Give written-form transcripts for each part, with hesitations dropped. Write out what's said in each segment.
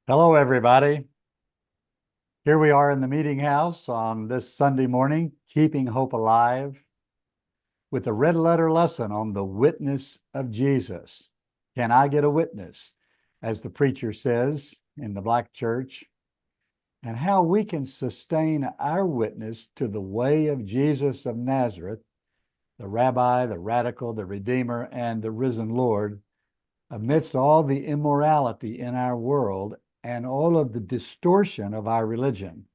Hello, everybody. Here we are in the meeting house on this Sunday morning, keeping hope alive with a red letter lesson on the witness of Jesus. Can I get a witness? As the preacher says in the black church, and how we can sustain our witness to the way of Jesus of Nazareth, the rabbi, the radical, the redeemer, and the risen Lord, amidst all the immorality in our world and all of the distortion of our religion.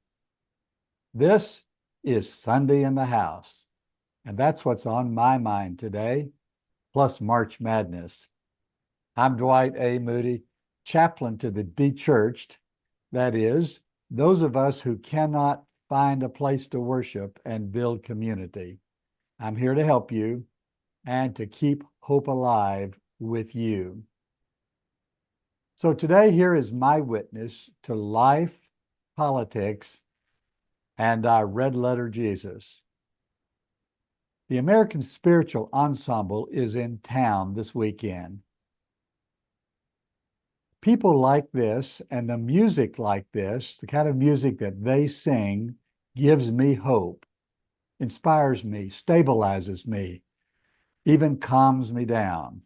This is Sunday in the House, and that's what's on my mind today, plus March Madness. I'm Dwight A. Moody, chaplain to the dechurched, that is, those of us who cannot find a place to worship and build community. I'm here to help you and to keep hope alive with you. So today, here is my witness to life, politics, and our red letter Jesus. The American Spiritual Ensemble is in town this weekend. People like this and the music like this, the kind of music that they sing, gives me hope, inspires me, stabilizes me, even calms me down.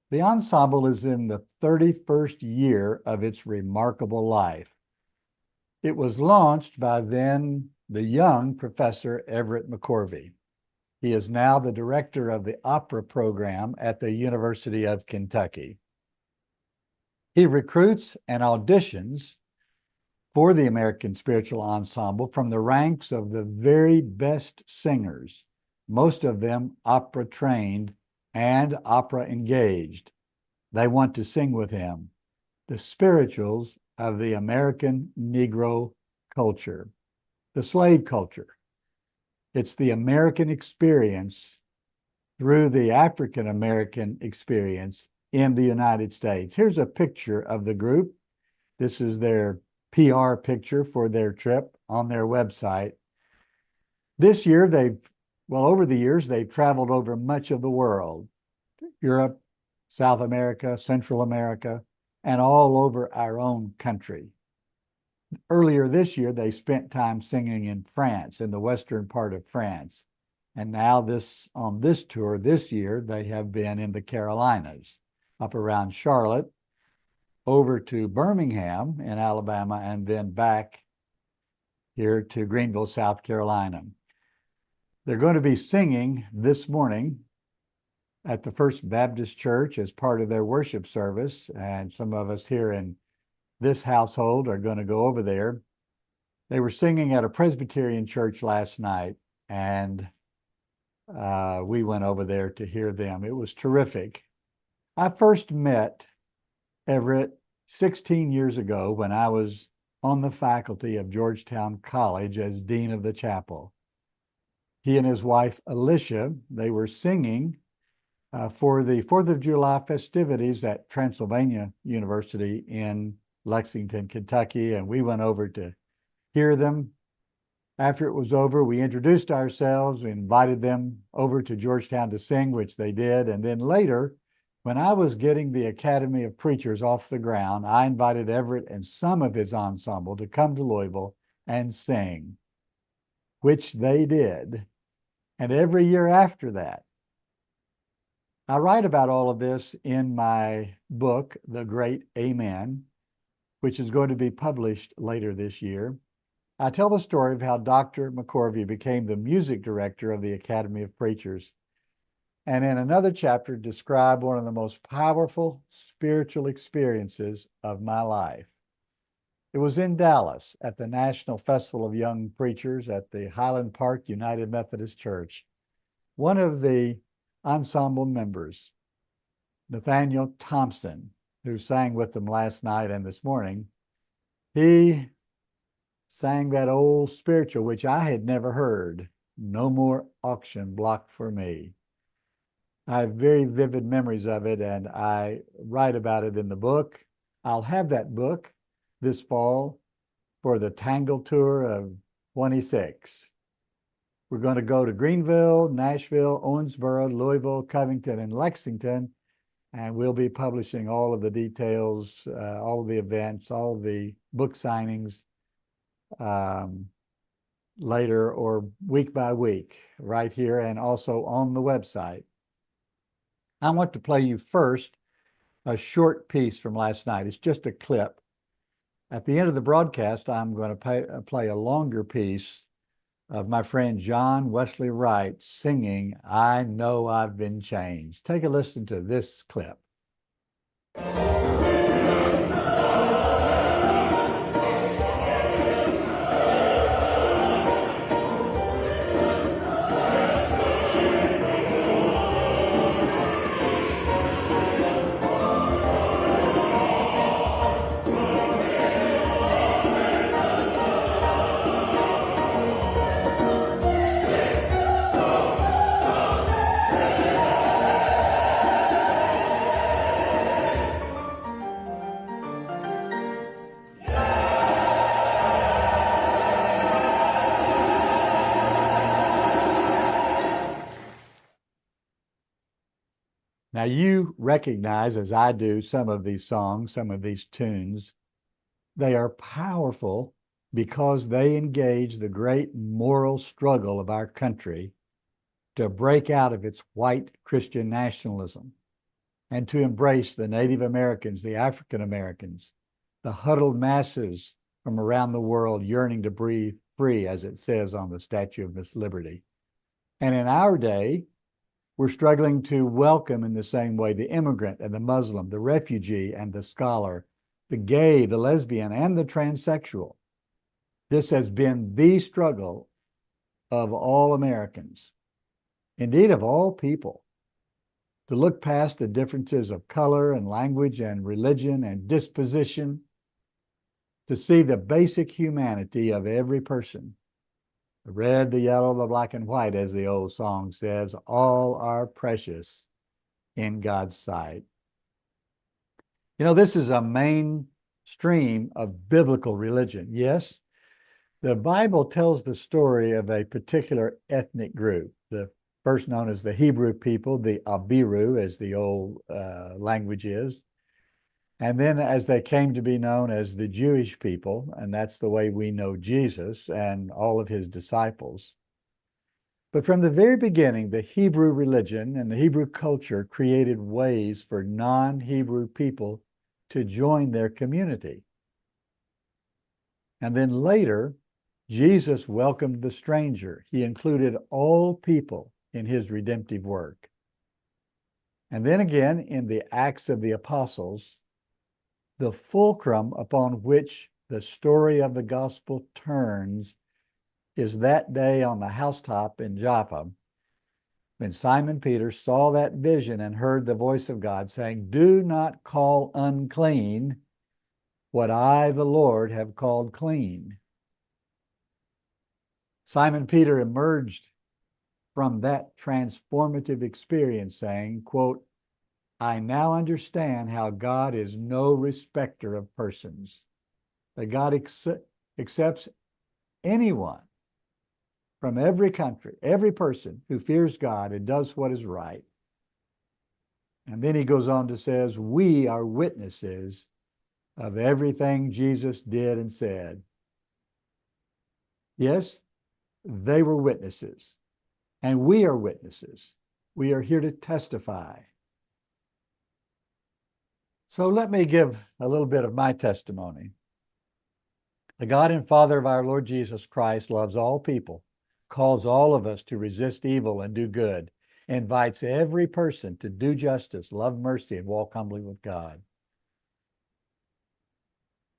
The ensemble is in the 31st year of its remarkable life. It was launched by then the young Professor Everett McCorvey. He is now the director of the opera program at the University of Kentucky. He recruits and auditions for the American Spiritual Ensemble from the ranks of the very best singers, most of them opera trained and opera engaged. They want to sing with him the spirituals of the American Negro culture, the slave culture. It's the American experience through the African American experience in the United States. Here's a picture of the group. This is their PR picture for their trip on their website. This year, over the years, they've traveled over much of the world, Europe, South America, Central America, and all over our own country. Earlier this year, they spent time singing in France, in the western part of France. And now on this tour this year, they have been in the Carolinas, up around Charlotte, over to Birmingham in Alabama, and then back here to Greenville, South Carolina. They're going to be singing this morning at the First Baptist Church as part of their worship service, and some of us here in this household are going to go over there. They were singing at a Presbyterian church last night, and we went over there to hear them. It was terrific. I first met Everett 16 years ago when I was on the faculty of Georgetown College as dean of the chapel. He and his wife, Alicia, they were singing for the 4th of July festivities at Transylvania University in Lexington, Kentucky, and we went over to hear them. After it was over, we introduced ourselves, we invited them over to Georgetown to sing, which they did, and then later, when I was getting the Academy of Preachers off the ground, I invited Everett and some of his ensemble to come to Louisville and sing, which they did. And every year after that, I write about all of this in my book, The Great Amen, which is going to be published later this year. I tell the story of how Dr. McCorvey became the music director of the Academy of Preachers. And in another chapter, describe one of the most powerful spiritual experiences of my life. It was in Dallas at the National Festival of Young Preachers at the Highland Park United Methodist Church. One of the ensemble members, Nathaniel Thompson, who sang with them last night and this morning, he sang that old spiritual, which I had never heard, "No More Auction Block for Me." I have very vivid memories of it, and I write about it in the book. I'll have that book this fall for the Tangle Tour of 26. We're going to go to Greenville, Nashville, Owensboro, Louisville, Covington, and Lexington, And we'll be publishing all of the details, all of the events, all of the book signings later or week by week right here and also on the website. I want to play you first a short piece from last night. It's just a clip. At the end of the broadcast, I'm going to play a longer piece of my friend John Wesley Wright singing, "I Know I've Been Changed." Take a listen to this clip. Now, you recognize, as I do, some of these songs, some of these tunes. They are powerful because they engage the great moral struggle of our country to break out of its white Christian nationalism and to embrace the Native Americans, the African Americans, the huddled masses from around the world yearning to breathe free, as it says on the Statue of Miss Liberty. And in our day, we're struggling to welcome in the same way the immigrant and the Muslim, the refugee and the scholar, the gay, the lesbian, and the transsexual. This has been the struggle of all Americans, indeed of all people, to look past the differences of color and language and religion and disposition, to see the basic humanity of every person. The red, the yellow, the black and white, as the old song says, all are precious in God's sight. You know, this is a mainstream of biblical religion. Yes, the Bible tells the story of a particular ethnic group, the first known as the Hebrew people, the Abiru, as the old language is. And then as they came to be known as the Jewish people, and that's the way we know Jesus and all of his disciples. But from the very beginning, the Hebrew religion and the Hebrew culture created ways for non-Hebrew people to join their community. And then later, Jesus welcomed the stranger. He included all people in his redemptive work. And then again, in the Acts of the Apostles, the fulcrum upon which the story of the gospel turns is that day on the housetop in Joppa, when Simon Peter saw that vision and heard the voice of God saying, "Do not call unclean what I, the Lord, have called clean." Simon Peter emerged from that transformative experience saying, quote, "I now understand how God is no respecter of persons, that God accepts anyone from every country, every person who fears God and does what is right." And then he goes on to says, "We are witnesses of everything Jesus did and said." Yes, they were witnesses, and we are witnesses. We are here to testify. So let me give a little bit of my testimony. The God and Father of our Lord Jesus Christ loves all people, calls all of us to resist evil and do good, invites every person to do justice, love mercy, and walk humbly with God.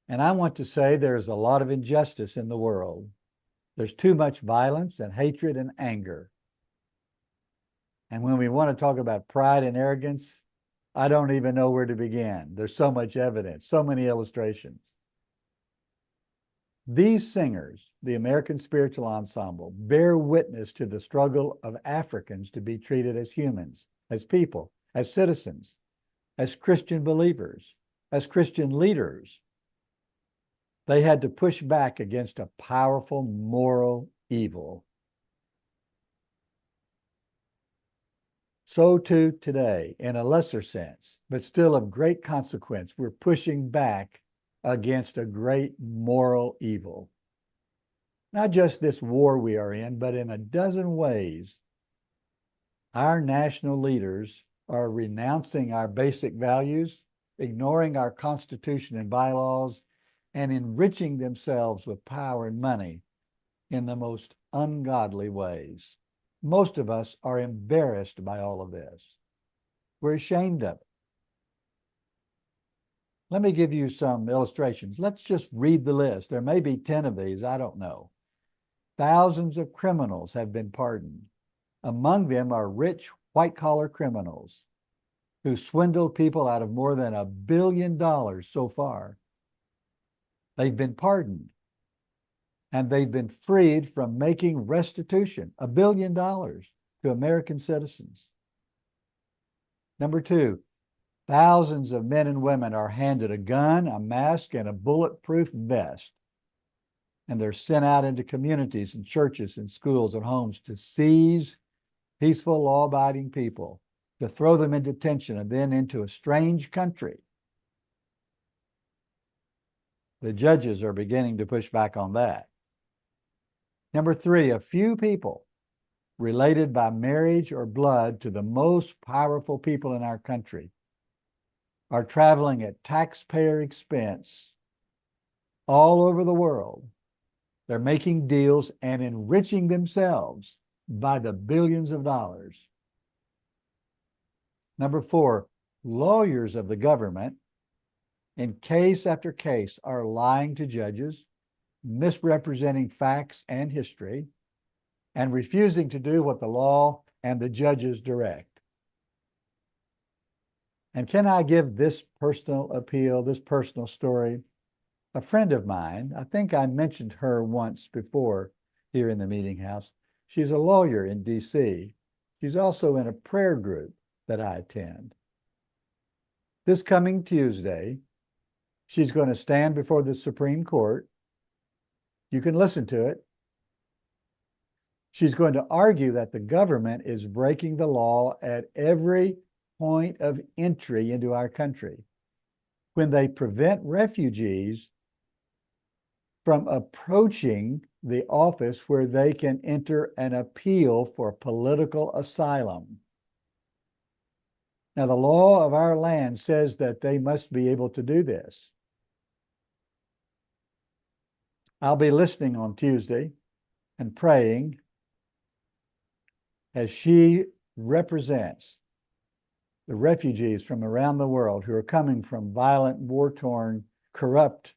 And I want to say there's a lot of injustice in the world. There's too much violence and hatred and anger. And when we want to talk about pride and arrogance, I don't even know where to begin. There's so much evidence, so many illustrations. These singers, the American Spiritual Ensemble, bear witness to the struggle of Africans to be treated as humans, as people, as citizens, as Christian believers, as Christian leaders. They had to push back against a powerful moral evil. So too today, in a lesser sense, but still of great consequence, we're pushing back against a great moral evil. Not just this war we are in, but in a dozen ways, our national leaders are renouncing our basic values, ignoring our Constitution and bylaws, and enriching themselves with power and money in the most ungodly ways. Most of us are embarrassed by all of this. We're ashamed of it. Let me give you some illustrations. Let's just read the list. There may be 10 of these, I don't know. Thousands of criminals have been pardoned. Among them are rich white-collar criminals who swindled people out of more than $1 billion so far. They've been pardoned, and they've been freed from making restitution, $1 billion to American citizens. Number two, thousands of men and women are handed a gun, a mask, and a bulletproof vest, and they're sent out into communities and churches and schools and homes to seize peaceful, law-abiding people, to throw them into detention and then into a strange country. The judges are beginning to push back on that. Number three, a few people related by marriage or blood to the most powerful people in our country are traveling at taxpayer expense all over the world. They're making deals and enriching themselves by the billions of dollars. Number four, lawyers of the government, in case after case, are lying to judges, misrepresenting facts and history, and refusing to do what the law and the judges direct. And can I give this personal appeal, this personal story? A friend of mine, I think I mentioned her once before here in the meeting house. She's a lawyer in DC. She's also in a prayer group that I attend. This coming Tuesday, she's going to stand before the Supreme Court. You can listen to it. She's going to argue that the government is breaking the law at every point of entry into our country when they prevent refugees from approaching the office where they can enter an appeal for political asylum. Now, the law of our land says that they must be able to do this. I'll be listening on Tuesday and praying as she represents the refugees from around the world who are coming from violent, war-torn, corrupt,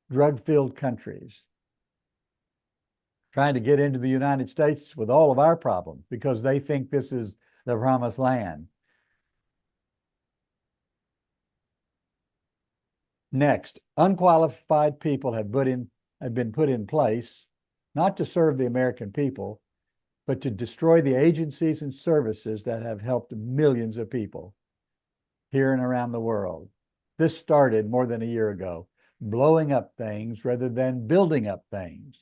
drug-filled countries, trying to get into the United States with all of our problems because they think this is the promised land. Next, unqualified people have been put in place, not to serve the American people, but to destroy the agencies and services that have helped millions of people here and around the world. This started more than a year ago, blowing up things rather than building up things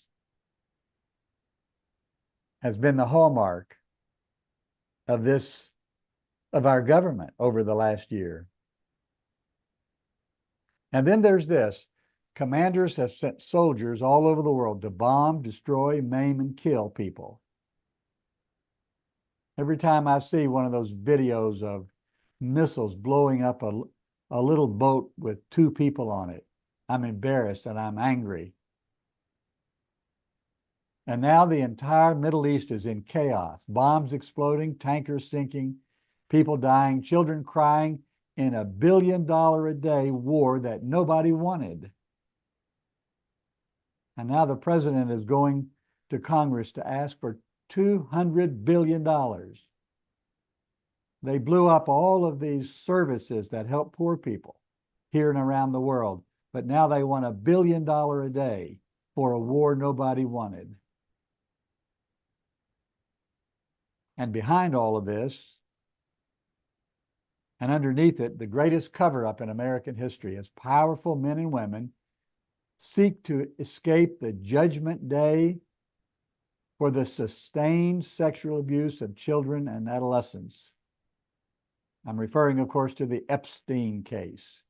has been the hallmark of our government over the last year. And then there's this. Commanders have sent soldiers all over the world to bomb, destroy, maim, and kill people. Every time I see one of those videos of missiles blowing up a little boat with 2 people on it, I'm embarrassed and I'm angry. And now the entire Middle East is in chaos. Bombs exploding, tankers sinking, people dying, children crying in $1 billion a day war that nobody wanted. And now the president is going to Congress to ask for $200 billion. They blew up all of these services that help poor people here and around the world, but now they want $1 billion a day for a war nobody wanted. And behind all of this, and underneath it, the greatest cover-up in American history is powerful men and women seek to escape the judgment day for the sustained sexual abuse of children and adolescents I'm referring, of course, to the Epstein case.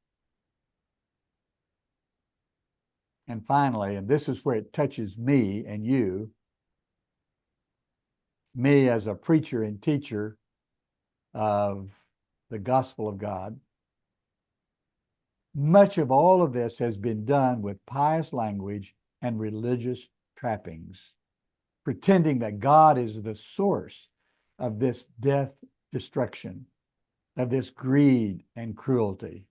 And finally, and this is where it touches me and you, me as a preacher and teacher of the gospel of God, much of all of this has been done with pious language and religious trappings, pretending that God is the source of this death, destruction, of this greed and cruelty.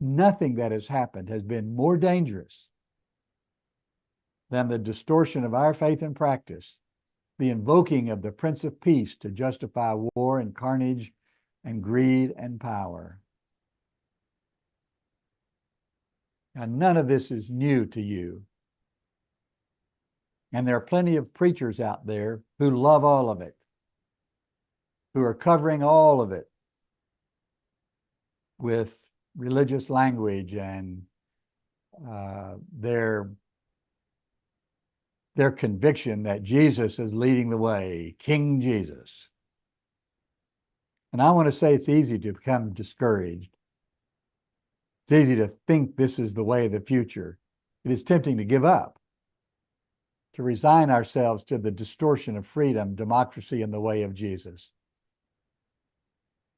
Nothing that has happened has been more dangerous than the distortion of our faith and practice, the invoking of the Prince of Peace to justify war and carnage and greed and power. And none of this is new to you. And there are plenty of preachers out there who love all of it, who are covering all of it with religious language and their conviction that Jesus is leading the way, King Jesus. And I want to say it's easy to become discouraged. It's easy to think this is the way of the future. It is tempting to give up, to resign ourselves to the distortion of freedom, democracy, and the way of Jesus.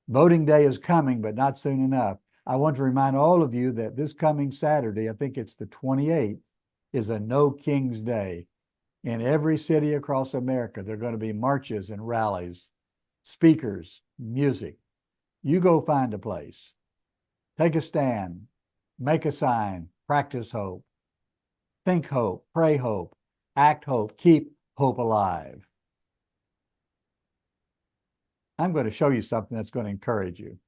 Voting day is coming, but not soon enough. I want to remind all of you that this coming Saturday, I think it's the 28th, is a No Kings Day. In every city across America, there are going to be marches and rallies, speakers, music. You go find a place. Take a stand. Make a sign. Practice hope. Think hope. Pray hope. Act hope. Keep hope alive. I'm going to show you something that's going to encourage you.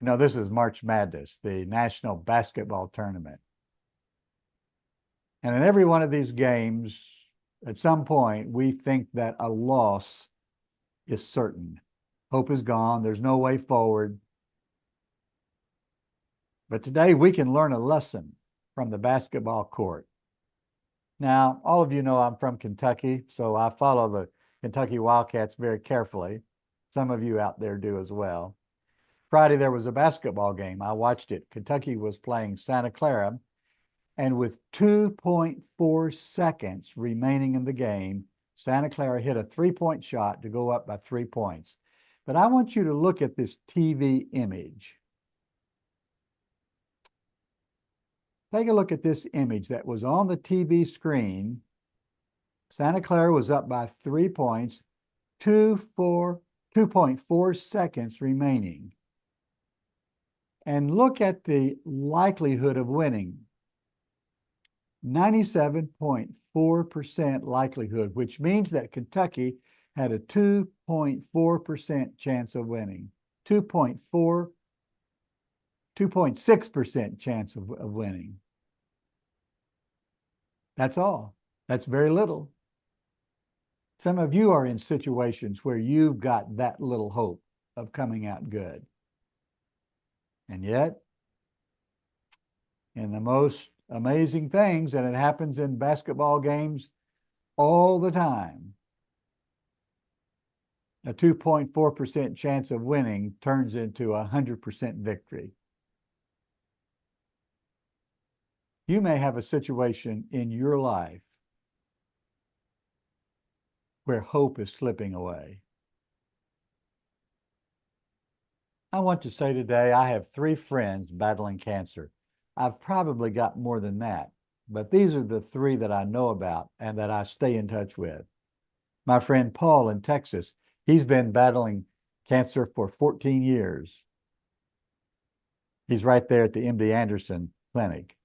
You know, this is March Madness, the national basketball tournament. And in every one of these games, at some point, we think that a loss is certain. Hope is gone. There's no way forward. But today we can learn a lesson from the basketball court. Now, all of you know I'm from Kentucky, so I follow the Kentucky Wildcats very carefully. Some of you out there do as well. Friday, there was a basketball game. I watched it. Kentucky was playing Santa Clara, and with 2.4 seconds remaining in the game, Santa Clara hit a three-point shot to go up by 3 points. But I want you to look at this TV image. Take a look at this image that was on the TV screen. Santa Clara was up by 3 points, 2.4 seconds remaining. And look at the likelihood of winning. 97.4% likelihood, which means that Kentucky had a 2.4% chance of winning. 2.6% chance of winning. That's all. That's very little. Some of you are in situations where you've got that little hope of coming out good. And yet, in the most amazing things, and it happens in basketball games all the time, a 2.4% chance of winning turns into a 100% victory. You may have a situation in your life where hope is slipping away. I want to say today, I have 3 friends battling cancer. I've probably got more than that, but these are the 3 that I know about and that I stay in touch with. My friend Paul in Texas, he's been battling cancer for 14 years. He's right there at the MD Anderson Clinic.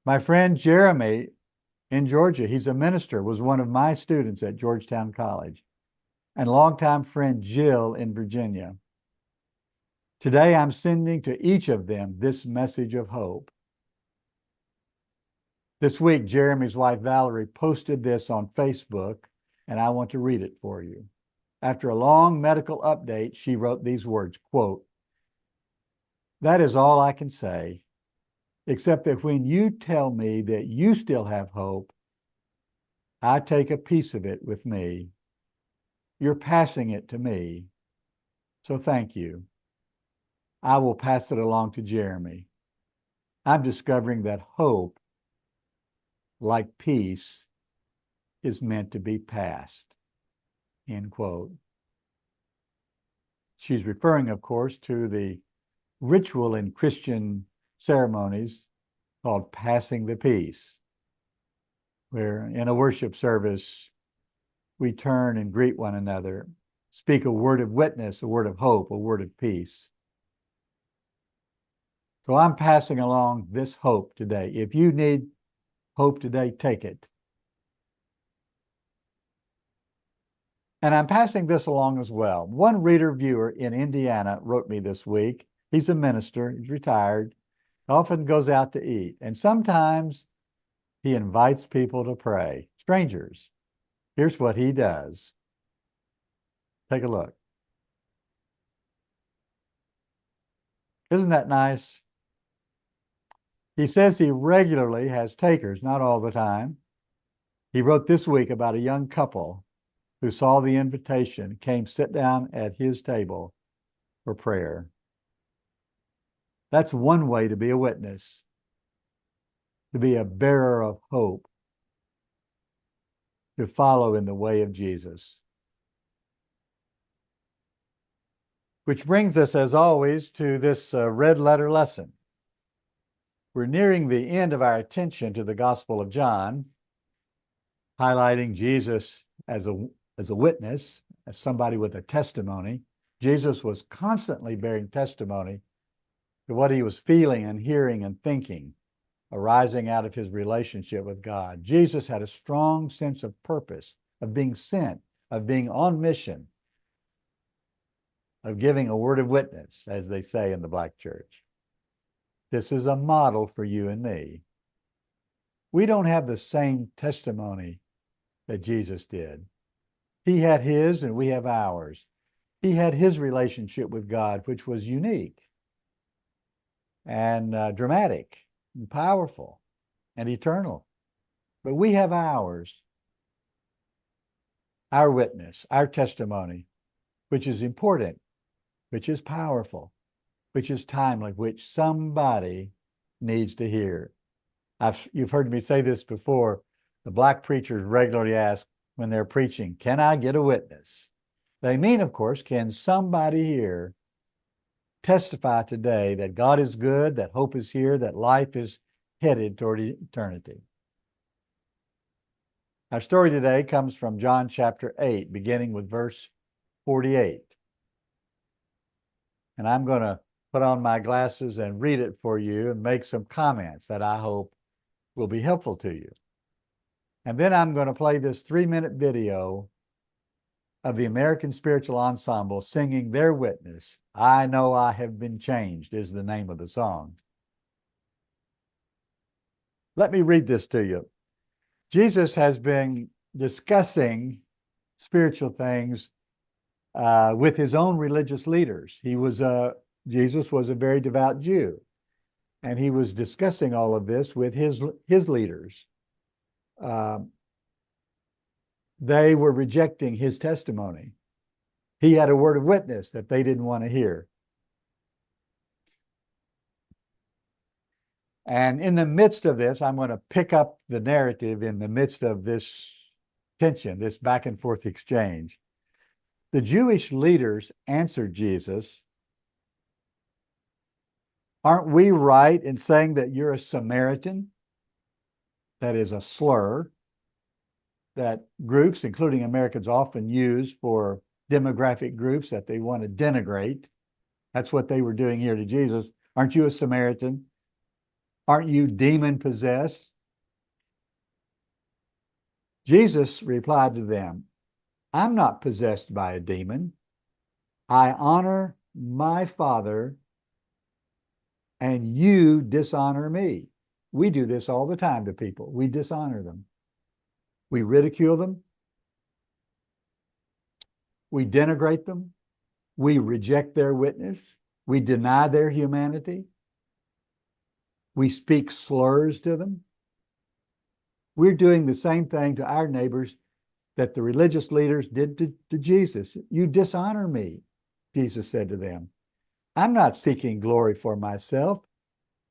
My friend Jeremy in Georgia, he's a minister, was one of my students at Georgetown College, and longtime friend Jill in Virginia. Today, I'm sending to each of them this message of hope. This week, Jeremy's wife, Valerie, posted this on Facebook, and I want to read it for you. After a long medical update, she wrote these words, quote, "That is all I can say, except that when you tell me that you still have hope, I take a piece of it with me. You're passing it to me, so thank you. I will pass it along to Jeremy. I'm discovering that hope, like peace, is meant to be passed." End quote. She's referring, of course, to the ritual in Christian ceremonies called passing the peace, where in a worship service, we turn and greet one another, speak a word of witness, a word of hope, a word of peace. So I'm passing along this hope today. If you need hope today, take it. And I'm passing this along as well. One reader viewer in Indiana wrote me this week. He's a minister, he's retired, often goes out to eat, and sometimes he invites people to pray, strangers. Here's what he does. Take a look. Isn't that nice? He says he regularly has takers, not all the time. He wrote this week about a young couple who saw the invitation, came sit down at his table for prayer. That's one way to be a witness, to be a bearer of hope, to follow in the way of Jesus. Which brings us, as always, to this red letter lesson. We're nearing the end of our attention to the Gospel of John, highlighting Jesus as a witness, as somebody with a testimony. Jesus was constantly bearing testimony to what he was feeling and hearing and thinking, arising out of his relationship with God. Jesus had a strong sense of purpose, of being sent, of being on mission, of giving a word of witness, as they say in the Black church. This is a model for you and me. We don't have the same testimony that Jesus did. He had his and we have ours. He had his relationship with God, which was unique and dramatic and powerful and eternal. But we have ours, our witness, our testimony, which is important, which is powerful, which is timely, which somebody needs to hear. You've heard me say this before. The Black preachers regularly ask when they're preaching, "Can I get a witness?" They mean, of course, can somebody here testify today that God is good, that hope is here, that life is headed toward eternity? Our story today comes from John chapter 8, beginning with verse 48. And I'm going to put on my glasses and read it for you and make some comments that I hope will be helpful to you. And then I'm going to play this 3-minute video of the American Spiritual Ensemble singing their witness. "I Know I Have Been Changed" is the name of the song. Let me read this to you. Jesus has been discussing spiritual things with his own religious leaders. Jesus was a very devout Jew, and he was discussing all of this with his leaders. They were rejecting his testimony. He had a word of witness that they didn't want to hear. And in the midst of this, I'm going to pick up the narrative in the midst of this tension, this back and forth exchange. The Jewish leaders answered Jesus, "Aren't we right in saying that you're a Samaritan?" That is a slur that groups, including Americans, often use for demographic groups that they want to denigrate. That's what they were doing here to Jesus. "Aren't you a Samaritan? Aren't you demon-possessed?" Jesus replied to them, "I'm not possessed by a demon. I honor my Father, and you dishonor me." We do this all the time to people. We dishonor them. We ridicule them. We denigrate them. We reject their witness. We deny their humanity. We speak slurs to them. We're doing the same thing to our neighbors that the religious leaders did to Jesus. You dishonor me, Jesus said to them. I'm not seeking glory for myself,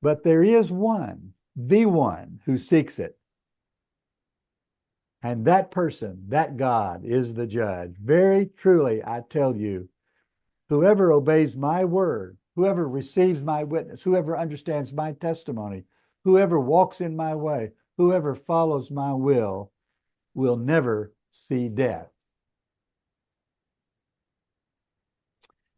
but there is one, the one who seeks it. And that person, that God, is the judge. Very truly, I tell you, whoever obeys my word, whoever receives my witness, whoever understands my testimony, whoever walks in my way, whoever follows my will never see death.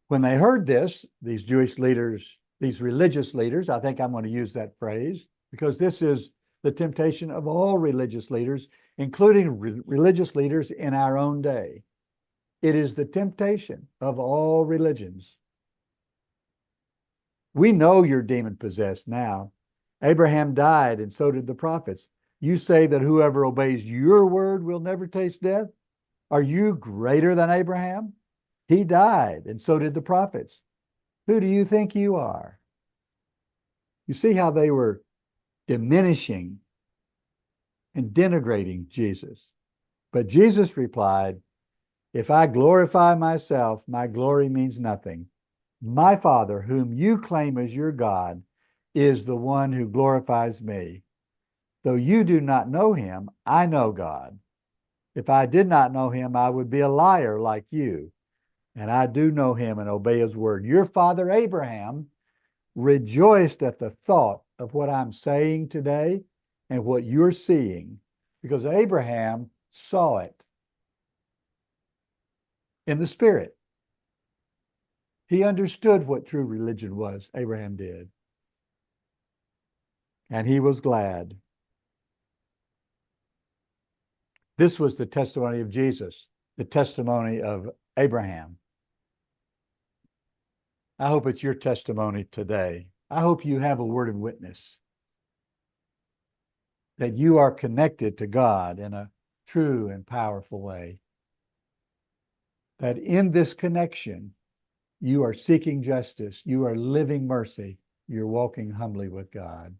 When they heard this, these Jewish leaders, these religious leaders, I think I'm going to use that phrase because this is the temptation of all religious leaders, including religious leaders in our own day. It is the temptation of all religions. We know you're demon possessed now. Abraham died, and so did the prophets. You say that whoever obeys your word will never taste death? Are you greater than Abraham? He died, and so did the prophets. Who do you think you are? You see how they were diminishing and denigrating Jesus. But Jesus replied, if I glorify myself, my glory means nothing. My Father, whom you claim as your God, is the one who glorifies me. Though you do not know him, I know God. If I did not know him, I would be a liar like you. And I do know him and obey his word. Your father Abraham rejoiced at the thought of what I'm saying today and what you're seeing, because Abraham saw it in the spirit. He understood what true religion was, Abraham did. And he was glad. This was the testimony of Jesus, the testimony of Abraham. I hope it's your testimony today. I hope you have a word of witness that you are connected to God in a true and powerful way. That in this connection, you are seeking justice, you are living mercy, you're walking humbly with God.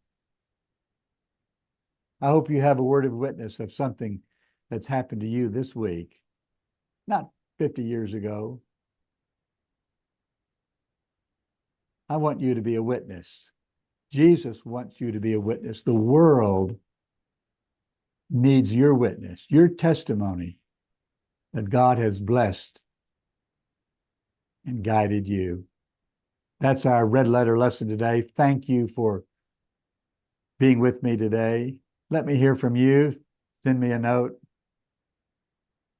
I hope you have a word of witness of something that's happened to you this week, not 50 years ago. I want you to be a witness. Jesus wants you to be a witness. The world needs your witness, your testimony that God has blessed and guided you. That's our red letter lesson today. Thank you for being with me today. Let me hear from you. Send me a note.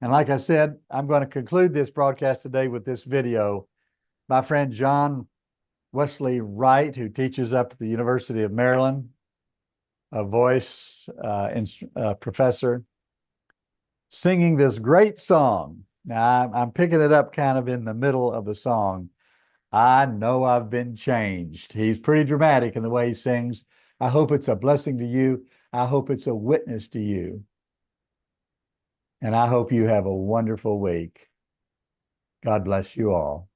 And like I said, I'm going to conclude this broadcast today with this video. My friend John Wesley Wright, who teaches up at the University of Maryland, a voice professor, singing this great song. Now, I'm picking it up kind of in the middle of the song. I know I've been changed. He's pretty dramatic in the way he sings. I hope it's a blessing to you. I hope it's a witness to you. And I hope you have a wonderful week. God bless you all.